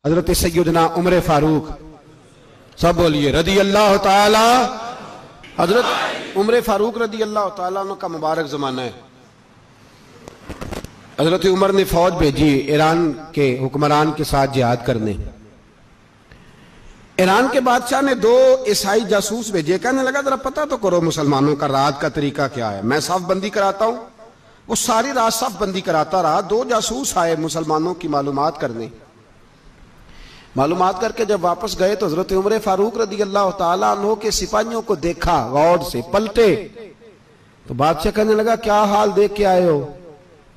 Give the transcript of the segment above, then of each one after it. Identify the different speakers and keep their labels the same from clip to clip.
Speaker 1: हजरत सैयदना उमर फारूक, सब बोलिए रदी अल्लाह ताला। हजरत उमर फारूक रदी अल्लाह ताला अन्हु का मुबारक जमाना है। हजरत उमर ने फौज भेजी ईरान के हुक्मरान के साथ जिहाद करने। ईरान के बादशाह ने 2 ईसाई जासूस भेजे। कहने लगा जरा पता तो करो मुसलमानों का रात का तरीका क्या है, मैं साफ बंदी कराता हूं। वो सारी रात साफ बंदी कराता रहा। 2 जासूस आए मुसलमानों की मालूमात करने। मालूमात करके जब वापस गए तो हजरत उमर फारूक रदी अल्लाह ताला अन्हु के सिपाहियों को देखा, गौर से पलटे तो बादशाह कहने लगा क्या हाल देख के आए हो?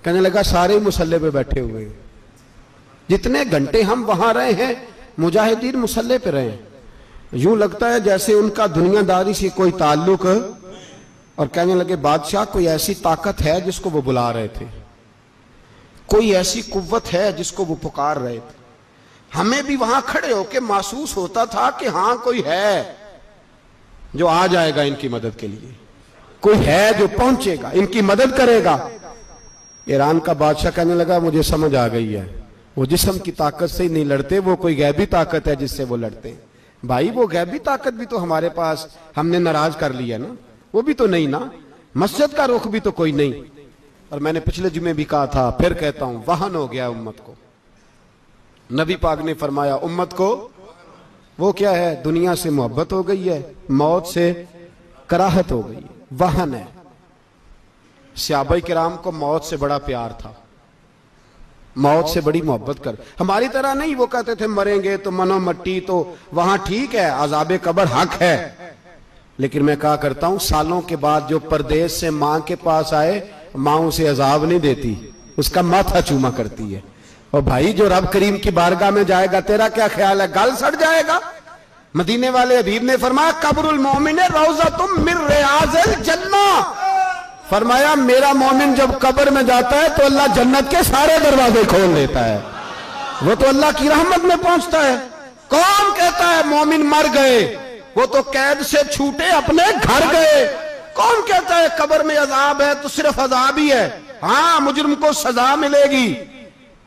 Speaker 1: कहने लगा सारे मुसल्ले पे बैठे हुए, जितने घंटे हम वहां रहे हैं मुजाहिदीन मुसल्ले पे रहे, यूं लगता है जैसे उनका दुनियादारी से कोई ताल्लुक। और कहने लगे बादशाह कोई ऐसी ताकत है जिसको वो बुला रहे थे, कोई ऐसी कुव्वत है जिसको वो पुकार रहे थे। हमें भी वहां खड़े होकर महसूस होता था कि हां कोई है जो आ जाएगा इनकी मदद के लिए, कोई है जो पहुंचेगा इनकी मदद करेगा। ईरान का बादशाह कहने लगा मुझे समझ आ गई है, वो जिस्म की ताकत से ही नहीं लड़ते, वो कोई गैबी ताकत है जिससे वो लड़ते हैं। भाई वो गैबी ताकत भी तो हमारे पास हमने नाराज कर लिया ना, वो भी तो नहीं ना, मस्जिद का रुख भी तो कोई नहीं। और मैंने पिछले जुमे भी कहा था, फिर कहता हूं, वहन हो गया उम्मत को। नबी पाक ने फरमाया उम्मत को वो क्या है, दुनिया से मोहब्बत हो गई है, मौत से कराहत हो गई है, वहन है। सहाबा किराम को मौत से बड़ा प्यार था, मौत से बड़ी मोहब्बत कर। हमारी तरह नहीं, वो कहते थे मरेंगे तो मनो मट्टी, तो वहां ठीक है, अजाबे कब्र हक है। लेकिन मैं कहा करता हूं सालों के बाद जो परदेश से मां के पास आए, मां उसे अजाब नहीं देती, उसका माथा चूमा करती है। और भाई जो रब करीम की बारगाह में जाएगा, तेरा क्या ख्याल है, गल सड़ जाएगा। मदीने वाले हबीब ने फरमाया कब्रुल मोमिन रौज़तुम मिन रियाज़िल जन्ना, फरमाया मेरा मोमिन जब कब्र में जाता है तो अल्लाह जन्नत के सारे दरवाजे खोल देता है, वो तो अल्लाह की रहमत में पहुंचता है। कौन कहता है मोमिन मर गए, वो तो कैद से छूटे अपने घर गए। कौन कहता है कब्र में अजाब है तो सिर्फ अजाब ही है, हाँ मुजरिम को सजा मिलेगी,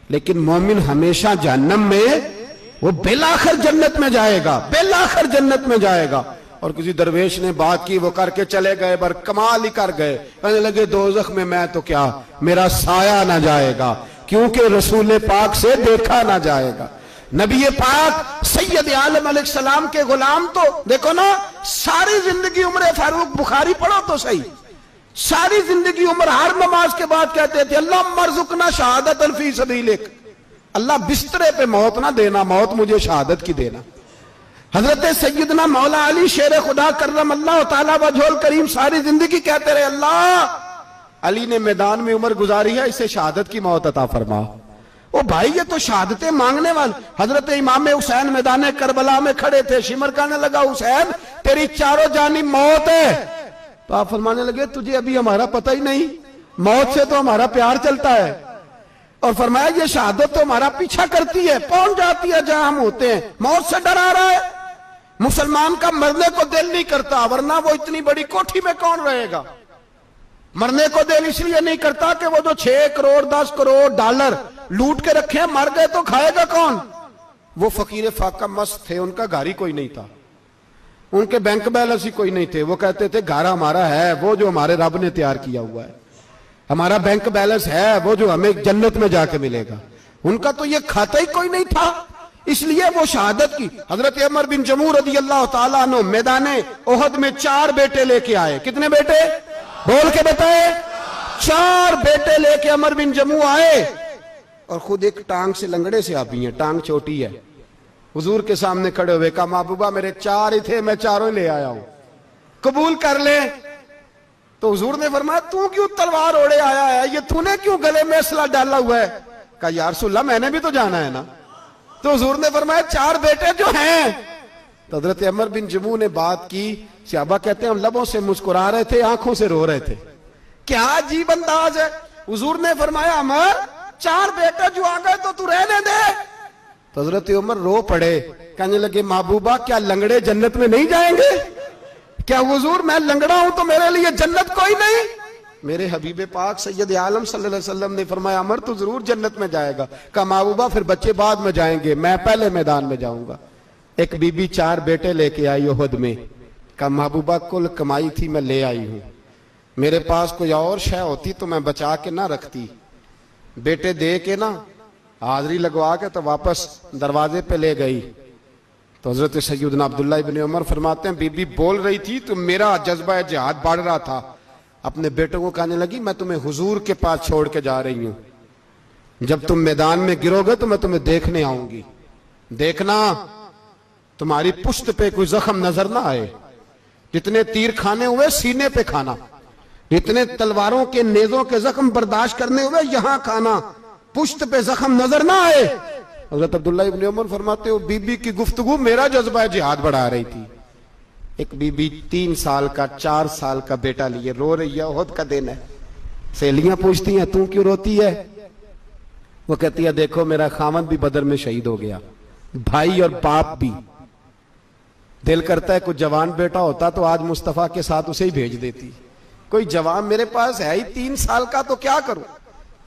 Speaker 1: लेकिन मोमिन हमेशा जहन्नम में, वो बेलाखिर जन्नत में जाएगा, बेलाखिर जन्नत में जाएगा। और किसी दरवेश ने बात की, वो करके चले गए, पर कमाल ही कर गए। कहने लगे दोज़ख में मैं तो क्या, मेरा साया ना जाएगा, क्योंकि रसूल पाक से देखा ना जाएगा। नबी पाक सैयद आलम अलैहिस्सलाम के गुलाम तो देखो ना, सारी जिंदगी उमर फारूक, बुखारी पढ़ो तो सही, सारी जिंदगी उम्र हर नमाज के बाद कहते थे अल्लाह मरजुकना शहादतन फी सबीलिक, अल्लाह बिस्तरे पे मौत ना देना, मौत मुझे शहादत की देना। हजरत सैयदना मौला अली शेर खुदा करम अल्लाह ताला वजहुल करीम सारी जिंदगी कहते रहे अल्लाह अली ने मैदान में उम्र गुजारी है, इसे शहादत की मौत अता फरमा। ओ भाई ये तो शहादतें मांगने वाले। हजरत इमाम हुसैन मैदान करबला में खड़े थे, शिमर कहने लगा हुसैन तेरी चारों जानी मौत है, तो आप फरमाने लगे तुझे अभी हमारा पता ही नहीं, मौत से तो हमारा प्यार चलता है। और फरमाया ये शहादत तो हमारा पीछा करती है, पहुंच जाती है जहां हम होते हैं, मौत से डरा रहा है। मुसलमान का मरने को दिल नहीं करता, वरना वो इतनी बड़ी कोठी में कौन रहेगा। मरने को दिल इसलिए नहीं करता कि वो जो 6 करोड़ 10 करोड़ डॉलर लूट के रखे, मर गए तो खाएगा कौन। वो फकीर फाका मस्त थे, उनका घर ही कोई नहीं था, उनके बैंक बैलेंस ही कोई नहीं थे। वो कहते थे घर हमारा है वो जो हमारे रब ने तैयार किया हुआ है, हमारा बैंक बैलेंस है वो जो हमें जन्नत में जाके मिलेगा। उनका तो ये खाता ही कोई नहीं था, इसलिए वो शहादत की। हजरत उमर बिन जमू रदी अल्लाह ताला अन्हु मैदाने ओहद में 4 बेटे लेके आए। कितने बेटे, बोल के बताए। 4 बेटे लेके उमर बिन जमू आए, और खुद एक टांग से लंगड़े से आप ही हैं, टांग छोटी है। हुजूर के सामने खड़े हुए कहा महबूबा मेरे 4 ही थे, मैं 4 ले आया हूं, कबूल कर ले। तो हुजूर ने फरमाया तू क्यों तलवार ओढ़े आया है, ये तूने क्यों गले में असला डाला हुआ है। कहा या रसूलल्लाह मैंने भी तो जाना है ना। तो हुजूर ने फरमाया 4 बेटे जो हैं। तो हजरत उमर बिन जमू ने बात की, सहाबा कहते हैं हम लबों से मुस्कुरा रहे थे, आंखों से रो रहे थे, क्या अजीब अंदाज है। हुजूर ने फरमाया उमर 4 बेटे जो आ गए तो तू रहने दे। तो हजरत उमर रो पड़े, कहने लगे महबूबा क्या लंगड़े जन्नत में नहीं जाएंगे। क्या हुजूर मैं लंगड़ा हूं तो मेरे लिए जन्नत कोई नहीं। मेरे हबीब पाक सैयद आलम सल्लल्लाहु अलैहि वसल्लम ने फरमाया अमर तो जरूर जन्नत में जाएगा। कहा महबूबा फिर बच्चे बाद में जाएंगे, मैं पहले मैदान में जाऊंगा। एक बीबी 4 बेटे लेके आई उहद में। कहा महबूबा कुल कमाई थी मैं ले आई हूं, मेरे पास कोई और शय होती तो मैं बचा के ना रखती। बेटे दे के ना हाजिरी लगवा के तो वापस दरवाजे पे ले गई। तो हजरत सैयदना अब्दुल्ला इब्न उमर फरमाते हैं बीबी बोल रही थी तो मेरा जज्बा जिहाद बढ़ रहा था। अपने बेटों को कहने लगी मैं तुम्हें हुजूर के पास छोड़ के जा रही हूं, जब तुम मैदान में गिरोगे तो मैं तुम्हें देखने आऊंगी, देखना तुम्हारी पुश्त पे कोई जख्म नजर ना आए। जितने तीर खाने हुए सीने पे खाना, जितने तलवारों के नेजों के जख्म बर्दाश्त करने हुए यहां खाना, पुश्त पे जख्म नजर ना आए। हजरत अब्दुल्ला इब्न उमर फरमाते हो बीबी की गुफ्तगू मेरा जज्बा जिहाद बढ़ा रही थी। एक बीबी 3 साल का 4 साल का बेटा लिए रो रही है, ओहद का दिन है। सहेलियां पूछती हैं तू क्यों रोती है? वो कहती है देखो मेरा खामद भी बदर में शहीद हो गया, भाई और बाप भी। दिल करता है कोई जवान बेटा होता तो आज मुस्तफा के साथ उसे ही भेज देती। कोई जवान मेरे पास है ही 3 साल का तो क्या करूं,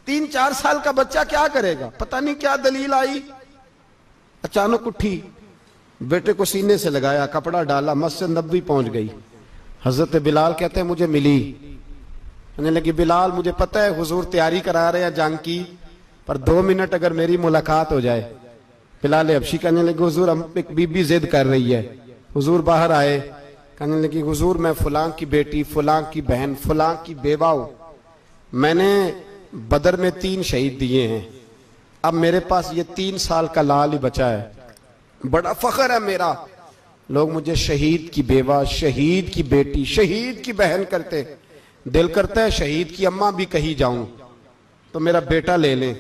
Speaker 1: 3-4 साल का बच्चा क्या करेगा? पता नहीं क्या दलील आई, अचानक उठी, बेटे को सीने से लगाया, कपड़ा डाला, मस्जिद नबवी पहुंच गई। हजरत बिलाल कहते हैं मुझे मिली, कहने लगी बिलाल मुझे पता है हुजूर तैयारी करा रहे हैं जंग की, पर 2 मिनट अगर मेरी मुलाकात हो जाए। बिलाल हबशी कहने लगे हुजूर हम एक बीबी जिद कर रही है। हुजूर बाहर आए, कहने लगी हुजूर मैं फलां की बेटी, फलां की बहन, फलां की बेवा हूं, मैंने बदर में 3 शहीद दिए हैं, अब मेरे पास ये 3 साल का लाल ही बचा है, बड़ा फख्र है मेरा। लोग मुझे शहीद की बेवा, शहीद की बेटी, शहीद की बहन करते, दिल करता है शहीद की अम्मा भी कहीं जाऊं तो मेरा बेटा ले लें।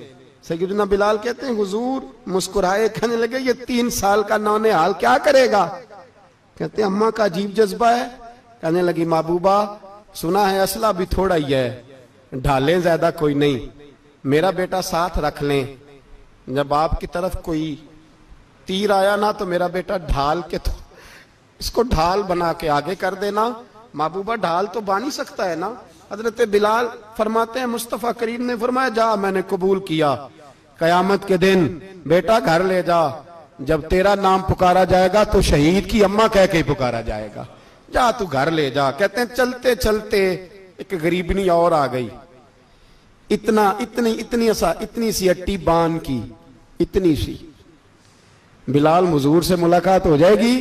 Speaker 1: सैयदना बिलाल कहते हैं हुजूर मुस्कुराए, कहने लगे ये 3 साल का नौनिहाल क्या करेगा? कहते हैं अम्मा का अजीब जज्बा है। कहने लगी महबूबा सुना है असला भी थोड़ा ही है, ढालें ज्यादा कोई नहीं, मेरा बेटा साथ रख लें, जब आपकी तरफ कोई तीर आया ना तो मेरा बेटा ढाल के तो इसको ढाल बना के आगे कर देना। महबूबा ढाल तो बन ही सकता है ना। हजरत बिलाल फरमाते हैं मुस्तफा करीम ने फरमाया जा मैंने कबूल किया, कयामत के दिन बेटा घर ले जा, जब तेरा नाम पुकारा जाएगा तो शहीद की अम्मा कह के ही पुकारा जाएगा, जा तू घर ले जा। कहते हैं चलते चलते एक गरीबनी और आ गई, इतनी सी अट्टी बान की, इतनी सी। बिलाल हुजूर से मुलाकात हो जाएगी,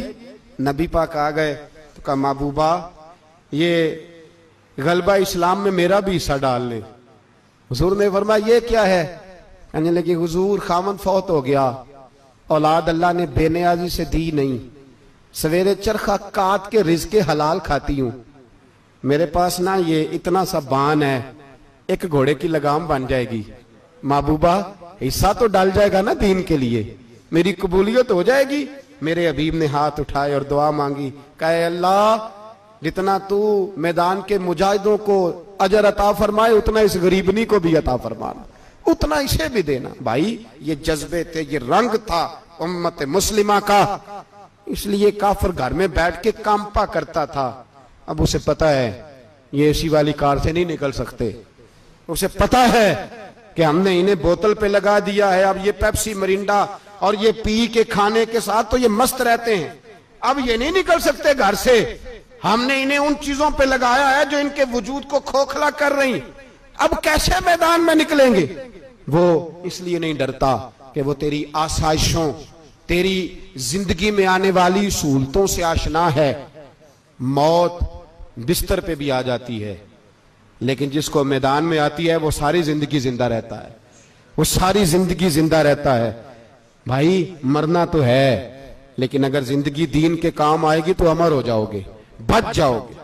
Speaker 1: नबी पाक आ गए तो कहा महबूबा ये गलबा इस्लाम में मेरा भी हिस्सा डाल ले। हुजूर ने फरमाया ये क्या है? कहने लगी हुजूर खामन फौत हो गया, औलाद अल्लाह ने बेनियाजी से दी नहीं, सवेरे चरखा काट के रिज़्क़े हलाल खाती हूं, मेरे पास ना ये इतना सा बान है, एक घोड़े की लगाम बन जाएगी, महबूबा हिस्सा तो डाल जाएगा ना दीन के लिए, मेरी कबूलियत हो जाएगी। मेरे हबीब ने हाथ उठाए और दुआ मांगी, कहे अल्लाह जितना तू मैदान के मुजाहिदों को अजर अता फरमाए उतना इस गरीबनी को भी अता फरमाना, उतना इसे भी देना। भाई ये जज्बे थे, ये रंग था उम्मत मुस्लिमा का, इसलिए काफिर घर में बैठ के कांपा करता था। अब उसे पता है ये एसी वाली कार से नहीं निकल सकते, उसे पता है कि हमने इन्हें बोतल पे लगा दिया है, अब ये पेप्सी मरिंडा और ये पी के खाने के साथ तो ये मस्त रहते हैं, अब ये नहीं निकल सकते घर से, हमने इन्हें उन चीजों पे लगाया है जो इनके वजूद को खोखला कर रही, अब कैसे मैदान में निकलेंगे? वो इसलिए नहीं डरता कि वो तेरी आसाइशों, तेरी जिंदगी में आने वाली सहूलतों से आशना है। मौत बिस्तर पे भी आ जाती है, लेकिन जिसको मैदान में आती है वो सारी जिंदगी जिंदा रहता है, वो सारी जिंदगी जिंदा रहता है। भाई मरना तो है, लेकिन अगर जिंदगी दीन के काम आएगी तो अमर हो जाओगे, बच जाओगे।